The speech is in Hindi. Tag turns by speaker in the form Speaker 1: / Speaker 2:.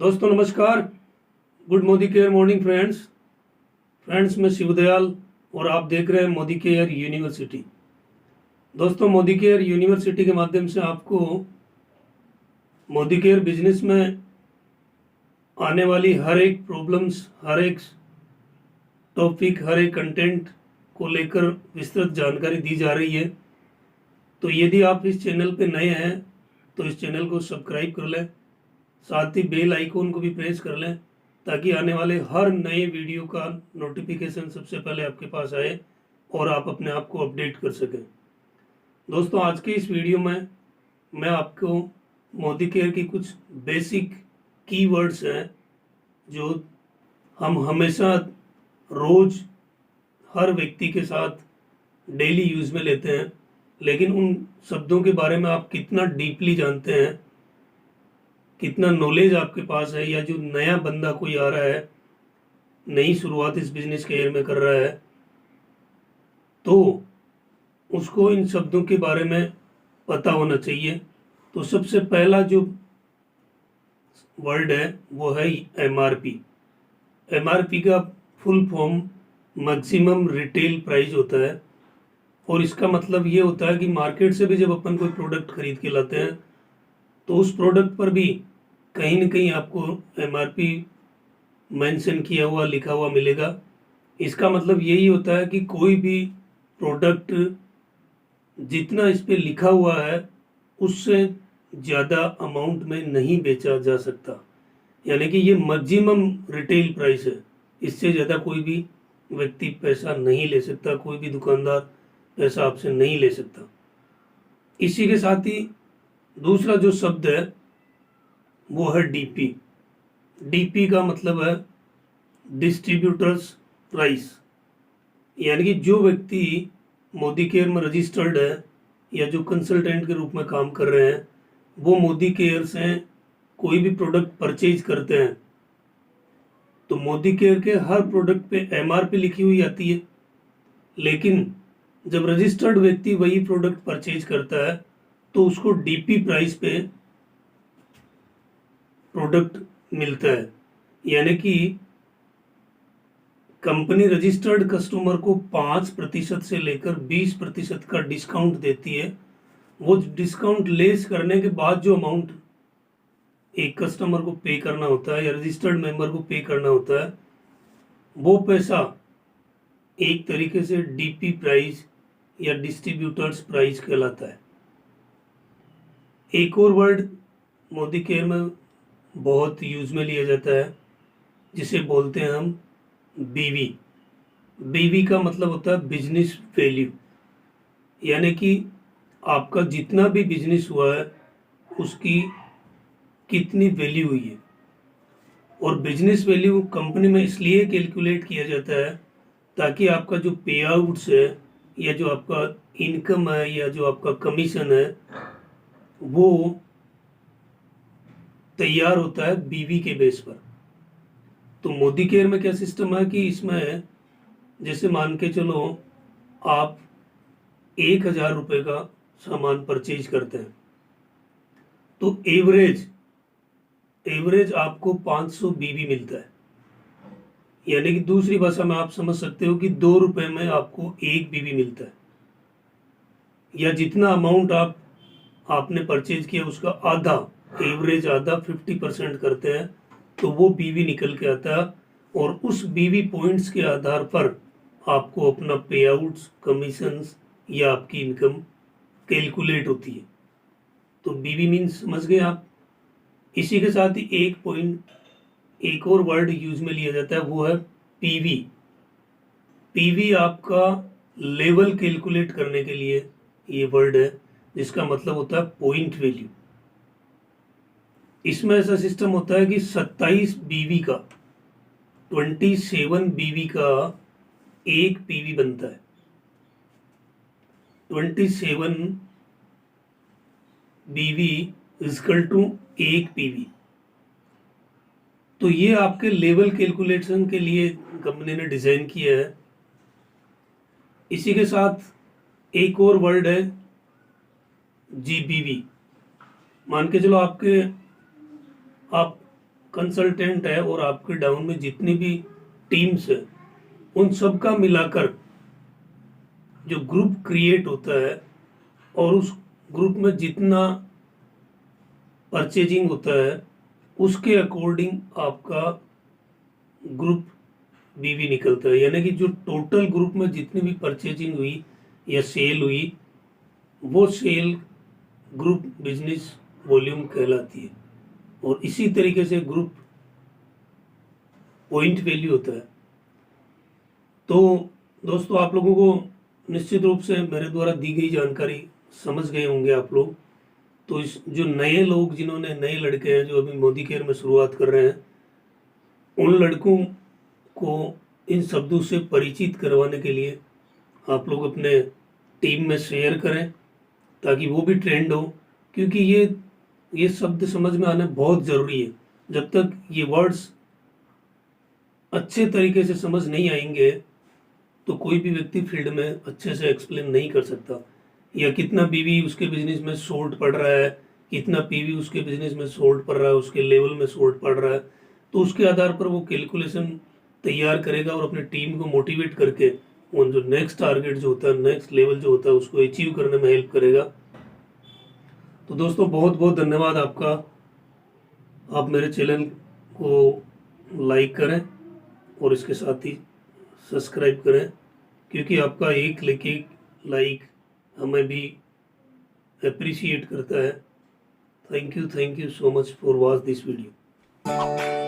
Speaker 1: दोस्तों नमस्कार। Good Modi care morning friends मैं शिवदयाल और आप देख रहे हैं मोदी केयर यूनिवर्सिटी। दोस्तों मोदी केयर यूनिवर्सिटी के माध्यम से आपको मोदी केयर बिजनेस में आने वाली हर एक प्रॉब्लम्स, हर एक टॉपिक, हर एक कंटेंट को लेकर विस्तृत जानकारी दी जा रही है। तो यदि आप इस चैनल पे नए हैं तो इस चैनल को सब्सक्राइब कर लें, साथ ही बेल आइकॉन को भी प्रेस कर लें ताकि आने वाले हर नए वीडियो का नोटिफिकेशन सबसे पहले आपके पास आए और आप अपने आप को अपडेट कर सकें। दोस्तों आज के इस वीडियो में मैं आपको मोदी केयर की कुछ बेसिक कीवर्ड्स हैं जो हम हमेशा रोज हर व्यक्ति के साथ डेली यूज में लेते हैं, लेकिन उन शब्दों के बारे में आप कितना डीपली जानते हैं, कितना नॉलेज आपके पास है, या जो नया बंदा कोई आ रहा है, नई शुरुआत इस बिजनेस कैरियर में कर रहा है, तो उसको इन शब्दों के बारे में पता होना चाहिए। तो सबसे पहला जो वर्ड है वो है एमआरपी। एमआरपी का full form maximum retail price होता है, और इसका मतलब ये होता है कि मार्केट से भी जब अपन कोई प्रोडक्ट खरीद के लाते हैं तो उस प्रोडक्ट पर भी कहीं न कहीं आपको एमआरपी मेंशन किया हुआ, लिखा हुआ मिलेगा। इसका मतलब यही होता है कि कोई भी प्रोडक्ट जितना इस पे लिखा हुआ है उससे ज़्यादा अमाउंट में नहीं बेचा जा सकता, यानी कि ये मैक्सिमम रिटेल प्राइस है। इससे ज़्यादा कोई भी व्यक्ति पैसा नहीं ले सकता, कोई भी दुकानदार पैसा आपसे नहीं ले सकता। इसी के साथ ही दूसरा जो शब्द है वो है डीपी। डीपी का मतलब है डिस्ट्रीब्यूटर्स प्राइस, यानी कि जो व्यक्ति मोदी केयर में रजिस्टर्ड है या जो कंसल्टेंट के रूप में काम कर रहे हैं, वो मोदी केयर से कोई भी प्रोडक्ट परचेज करते हैं तो मोदी केयर के हर प्रोडक्ट पे एमआरपी लिखी हुई आती है, लेकिन जब रजिस्टर्ड व्यक्ति वही प्रोडक्ट परचेज करता है तो उसको डीपी प्राइस पे प्रोडक्ट मिलता है। यानी कि कंपनी रजिस्टर्ड कस्टमर को 5% से लेकर 20% का डिस्काउंट देती है। वो डिस्काउंट लेस करने के बाद जो अमाउंट एक कस्टमर को पे करना होता है या रजिस्टर्ड मेंबर को पे करना होता है, वो पैसा एक तरीके से डीपी प्राइस या डिस्ट्रीब्यूटर्स प्राइस कहलाता है। एक और वर्ड मोदी केयर में बहुत यूज में लिया जाता है जिसे बोलते हैं हम बीवी। बीवी का मतलब होता है बिजनेस वैल्यू, यानी कि आपका जितना भी बिजनेस हुआ है उसकी कितनी वैल्यू हुई है। और बिजनेस वैल्यू कंपनी में इसलिए कैलकुलेट किया जाता है ताकि आपका जो पे आउट्स है या जो आपका इनकम है या जो आपका कमीशन है वो तैयार होता है बीवी के बेस पर। तो मोदी केयर में क्या सिस्टम है कि इसमें जैसे मान के चलो आप 1,000 रुपये का सामान परचेज करते हैं तो एवरेज आपको 500 बीवी मिलता है। यानी कि दूसरी भाषा में आप समझ सकते हो कि 2 रुपये में आपको एक बीवी मिलता है, या जितना अमाउंट आपने परचेज किया उसका आधा, एवरेज आधा 50% करते हैं तो वो बीवी निकल के आता है, और उस बीवी पॉइंट्स के आधार पर आपको अपना पे आउट्स, कमीशंस या आपकी इनकम कैलकुलेट होती है। तो बीवी मीन्स समझ गए आप। इसी के साथ ही एक और वर्ड यूज में लिया जाता है वो है पीवी। पीवी आपका लेवल कैलकुलेट करने के लिए ये वर्ड है जिसका मतलब होता है पॉइंट वैल्यू। इसमें ऐसा सिस्टम होता है कि 27 बीवी का 27 बीवी का एक पीवी बनता है। 27 बीवी इजकल टू एक पीवी। तो ये आपके लेवल कैलकुलेशन के लिए कंपनी ने डिजाइन किया है। इसी के साथ एक और वर्ड है जीबीवी। मान के चलो आप कंसल्टेंट है और आपके डाउन में जितनी भी टीम्स है उन सब का मिलाकर जो ग्रुप क्रिएट होता है और उस ग्रुप में जितना परचेजिंग होता है उसके अकॉर्डिंग आपका ग्रुप बीवी निकलता है। यानी कि जो टोटल ग्रुप में जितनी भी परचेजिंग हुई या सेल हुई वो सेल ग्रुप बिजनेस वॉल्यूम कहलाती है। और इसी तरीके से ग्रुप पॉइंट वैल्यू होता है। तो दोस्तों आप लोगों को निश्चित रूप से मेरे द्वारा दी गई जानकारी समझ गए होंगे आप लोग। तो इस जो नए लोग जिन्होंने नए लड़के हैं जो अभी मोदी केयर में शुरुआत कर रहे हैं उन लड़कों को इन शब्दों से परिचित करवाने के लिए आप लोग अपने टीम में शेयर करें ताकि वो भी ट्रेंड हो, क्योंकि ये शब्द समझ में आने बहुत ज़रूरी है। जब तक ये वर्ड्स अच्छे तरीके से समझ नहीं आएंगे तो कोई भी व्यक्ति फील्ड में अच्छे से एक्सप्लेन नहीं कर सकता। या कितना पीवी उसके बिजनेस में शॉर्ट पड़ रहा है, कितना पीवी उसके बिजनेस में शॉर्ट पड़ रहा है, उसके लेवल में शॉर्ट पड़ रहा है, तो उसके आधार पर वो कैलकुलेशन तैयार करेगा और अपने टीम को मोटिवेट करके उन जो नेक्स्ट टारगेट जो होता है, नेक्स्ट लेवल जो होता है, उसको अचीव करने में हेल्प करेगा। तो दोस्तों बहुत बहुत धन्यवाद आपका। आप मेरे चैनल को लाइक करें और इसके साथ ही सब्सक्राइब करें, क्योंकि आपका एक लाइक हमें भी अप्रिशिएट करता है। Thank you so much for watch this video.